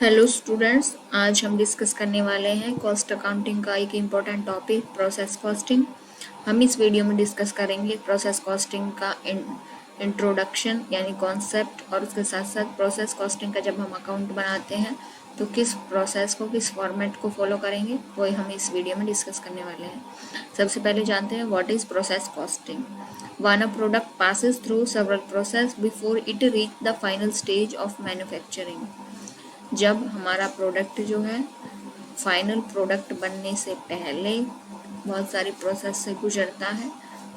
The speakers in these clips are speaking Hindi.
हेलो स्टूडेंट्स, आज हम डिस्कस करने वाले हैं कॉस्ट अकाउंटिंग का एक इम्पोर्टेंट टॉपिक प्रोसेस कॉस्टिंग। हम इस वीडियो में डिस्कस करेंगे प्रोसेस कॉस्टिंग का इंट्रोडक्शन यानी कॉन्सेप्ट, और उसके साथ साथ प्रोसेस कॉस्टिंग का जब हम अकाउंट बनाते हैं तो किस प्रोसेस को, किस फॉर्मेट को फॉलो करेंगे, वो हम इस वीडियो में डिस्कस करने वाले हैं। सबसे पहले जानते हैं what is process costing. When a product passes through several processes before it reach the final stage of manufacturing, जब हमारा प्रोडक्ट जो है फाइनल प्रोडक्ट बनने से पहले बहुत सारी प्रोसेस से गुजरता है,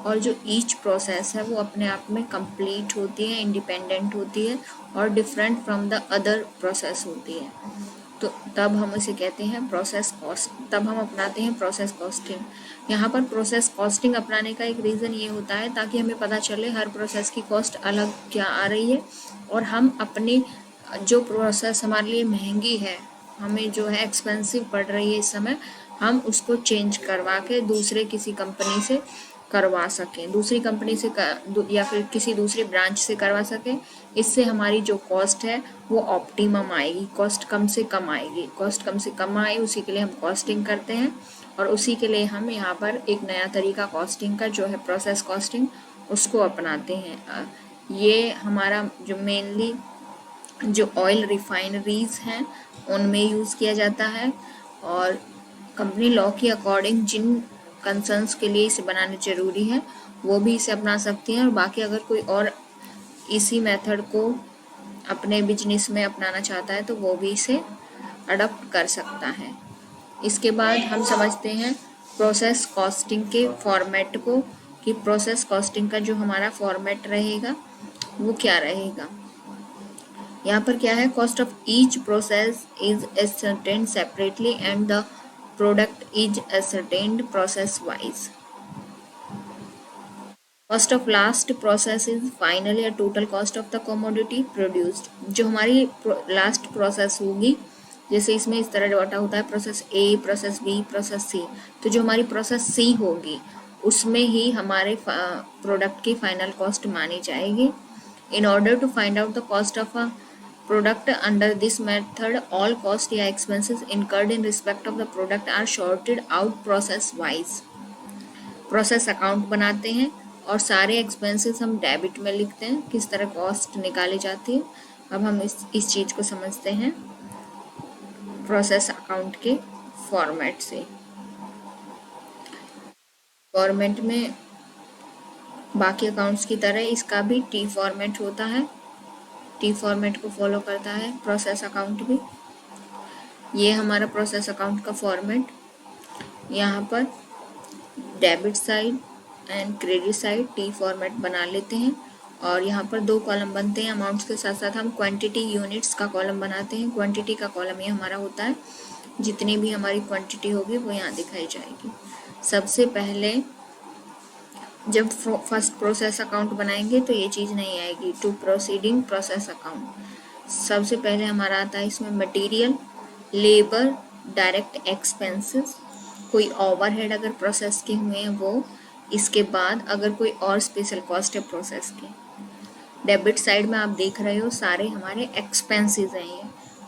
और जो ईच प्रोसेस है वो अपने आप में कंप्लीट होती है, इंडिपेंडेंट होती है और different from the other process होती है, तो तब हम इसे कहते हैं प्रोसेस कॉस्ट। तब हम अपनाते हैं प्रोसेस कॉस्टिंग। यहाँ पर प्रोसेस कॉस्टिंग अपनाने का एक रीज़न ये होता है ताकि हमें पता चले हर प्रोसेस की कॉस्ट अलग क्या आ रही है, और हम अपने जो प्रोसेस हमारे लिए महंगी है, हमें जो है एक्सपेंसिव पड़ रही है इस समय, हम उसको चेंज करवा के दूसरे किसी कंपनी से करवा सकें, दूसरी कंपनी से या फिर किसी दूसरी ब्रांच से करवा सकें। इससे हमारी जो कॉस्ट है वो ऑप्टिमम आएगी, कॉस्ट कम से कम आएगी। कॉस्ट कम से कम आए उसी के लिए हम कॉस्टिंग करते हैं, और उसी के लिए हम यहाँ पर एक नया तरीका कॉस्टिंग का जो है प्रोसेस कॉस्टिंग, उसको अपनाते हैं। ये हमारा जो मेनली जो ऑयल रिफाइनरीज हैं उनमें यूज़ किया जाता है, और कंपनी लॉ के अकॉर्डिंग जिन कंसर्न्स के लिए इसे बनाना जरूरी है वो भी इसे अपना सकती हैं, और बाकी अगर कोई और इसी मेथड को अपने बिजनेस में अपनाना चाहता है तो वो भी इसे अडॉप्ट कर सकता है। इसके बाद हम समझते हैं प्रोसेस कॉस्टिंग के फॉर्मेट को, कि प्रोसेस कॉस्टिंग का जो हमारा फॉर्मेट रहेगा वो क्या रहेगा। यहाँ पर क्या है, cost of each process is ascertained separately and the product is ascertained process wise. Cost of last process is finally a total cost of the commodity produced. जो हमारी लास्ट प्रोसेस होगी, जैसे इसमें इस तरह बांटा होता है process A, process B, process C, तो जो हमारी प्रोसेस सी होगी उसमें ही हमारे प्रोडक्ट की फाइनल कॉस्ट मानी जाएगी। In order to find out the cost of a product under this method, all costs या expenses incurred in respect of the product are sorted out process wise. Process account बनाते हैं और सारे एक्सपेंसेस हम डेबिट में लिखते हैं, किस तरह कॉस्ट निकाली जाती है। अब हम इस चीज़ को समझते हैं प्रोसेस अकाउंट के फॉर्मेट से। फॉर्मेट में बाकी अकाउंट्स की तरह इसका भी टी फॉर्मेट होता है, टी फॉर्मेट को फॉलो करता है प्रोसेस अकाउंट भी। ये हमारा प्रोसेस अकाउंट का फॉर्मेट। यहाँ पर debit side and credit side T format बना लेते हैं, और यहाँ पर दो कॉलम बनते हैं अमाउंट्स के साथ साथ हम क्वांटिटी यूनिट्स का कॉलम बनाते हैं। क्वांटिटी का कॉलम ये हमारा होता है, जितनी भी हमारी क्वांटिटी होगी वो यहाँ दिखाई जाएगी। सबसे पहले जब फर्स्ट प्रोसेस अकाउंट बनाएंगे तो ये चीज़ नहीं आएगी, टू प्रोसीडिंग प्रोसेस अकाउंट। सबसे पहले हमारा आता है इसमें मटेरियल, लेबर, डायरेक्ट एक्सपेंसेस, कोई ओवरहेड अगर प्रोसेस के हुए हैं वो, इसके बाद अगर कोई और स्पेशल कॉस्ट है प्रोसेस की। डेबिट साइड में आप देख रहे हो सारे हमारे एक्सपेंसेस हैं, ये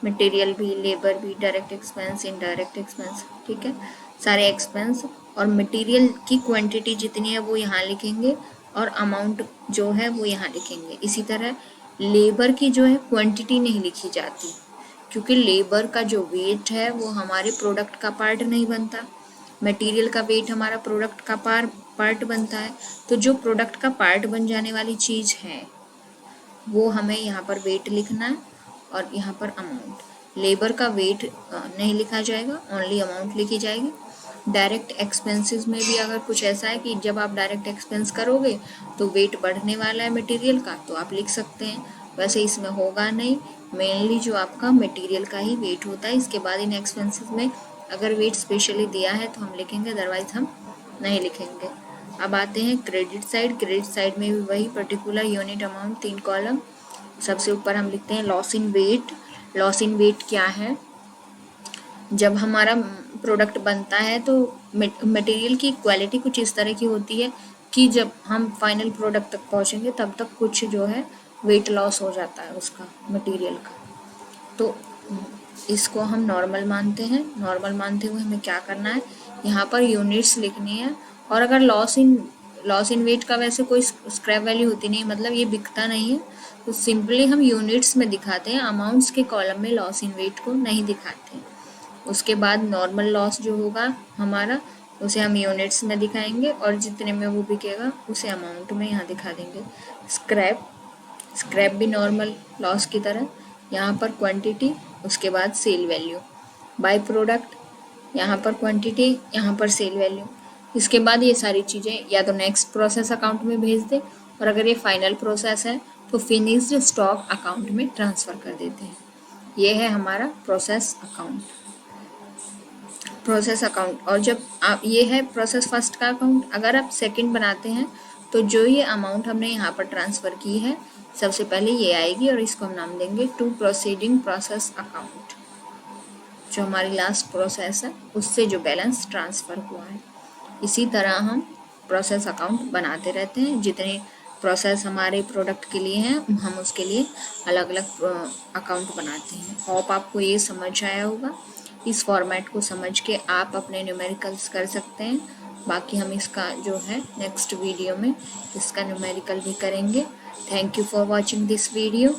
मटेरियल भी, लेबर भी, डायरेक्ट एक्सपेंस, इनडायरेक्ट एक्सपेंस, ठीक है, सारे एक्सपेंस। और मटेरियल की क्वांटिटी जितनी है वो यहाँ लिखेंगे, और अमाउंट जो है वो यहाँ लिखेंगे। इसी तरह लेबर की जो है क्वांटिटी नहीं लिखी जाती, क्योंकि लेबर का जो वेट है वो हमारे प्रोडक्ट का पार्ट नहीं बनता, मटेरियल का वेट हमारा प्रोडक्ट का पार्ट बनता है। तो जो प्रोडक्ट का पार्ट बन जाने वाली चीज़ है वो हमें यहाँ पर वेट लिखना है, और यहाँ पर अमाउंट। लेबर का वेट नहीं लिखा जाएगा, ओनली अमाउंट लिखी जाएगी। डायरेक्ट एक्सपेंसेस में भी अगर कुछ ऐसा है कि जब आप डायरेक्ट एक्सपेंस करोगे तो वेट बढ़ने वाला है मटेरियल का, तो आप लिख सकते हैं, वैसे इसमें होगा नहीं, मेनली जो आपका मटेरियल का ही वेट होता है। इसके बाद इन एक्सपेंसेस में अगर वेट स्पेशली दिया है तो हम लिखेंगे, अदरवाइज हम नहीं लिखेंगे। अब आते हैं क्रेडिट साइड। क्रेडिट साइड में भी वही पर्टिकुलर यूनिट अमाउंट, 3 कॉलम। सबसे ऊपर हम लिखते हैं loss in weight. Loss in weight क्या है, जब हमारा प्रोडक्ट बनता है तो मटेरियल की क्वालिटी कुछ इस तरह की होती है कि जब हम फाइनल प्रोडक्ट तक पहुंचेंगे तब तक कुछ जो है वेट लॉस हो जाता है उसका, मटेरियल का। तो इसको हम नॉर्मल मानते हैं। नॉर्मल मानते हुए हमें क्या करना है, यहाँ पर यूनिट्स लिखनी है। और अगर लॉस इन वेट का वैसे कोई स्क्रैप वैल्यू होती नहीं, मतलब ये बिकता नहीं है, तो सिंपली हम यूनिट्स में दिखाते हैं, अमाउंट्स के कॉलम में लॉस इन वेट को नहीं दिखाते हैं। उसके बाद नॉर्मल लॉस जो होगा हमारा, उसे हम यूनिट्स में दिखाएंगे और जितने में वो बिकेगा उसे अमाउंट में यहाँ दिखा देंगे। स्क्रैप भी नॉर्मल लॉस की तरह, यहाँ पर क्वांटिटी, उसके बाद सेल वैल्यू। बाय प्रोडक्ट, यहाँ पर क्वांटिटी, यहाँ पर सेल वैल्यू। इसके बाद ये सारी चीज़ें या तो नेक्स्ट प्रोसेस अकाउंट में भेज दे, और अगर ये फाइनल प्रोसेस है तो फिनिश्ड स्टॉक अकाउंट में ट्रांसफ़र कर देते हैं। ये है हमारा प्रोसेस अकाउंट। और जब आप, ये है प्रोसेस फर्स्ट का अकाउंट। अगर आप सेकंड बनाते हैं तो जो ये अमाउंट हमने यहाँ पर ट्रांसफ़र की है, सबसे पहले ये आएगी और इसको हम नाम देंगे टू प्रोसीडिंग प्रोसेस अकाउंट। जो हमारी लास्ट प्रोसेस है उससे जो बैलेंस ट्रांसफ़र हुआ है। इसी तरह हम प्रोसेस अकाउंट बनाते रहते हैं। जितने प्रोसेस हमारे प्रोडक्ट के लिए हैं, हम उसके लिए अलग अलग अकाउंट बनाते हैं। होप आपको ये समझ आया होगा। इस फॉर्मेट को समझ के आप अपने न्यूमेरिकल्स कर सकते हैं। बाकी हम इसका जो है नेक्स्ट वीडियो में इसका न्यूमेरिकल भी करेंगे। Thank you for watching this video.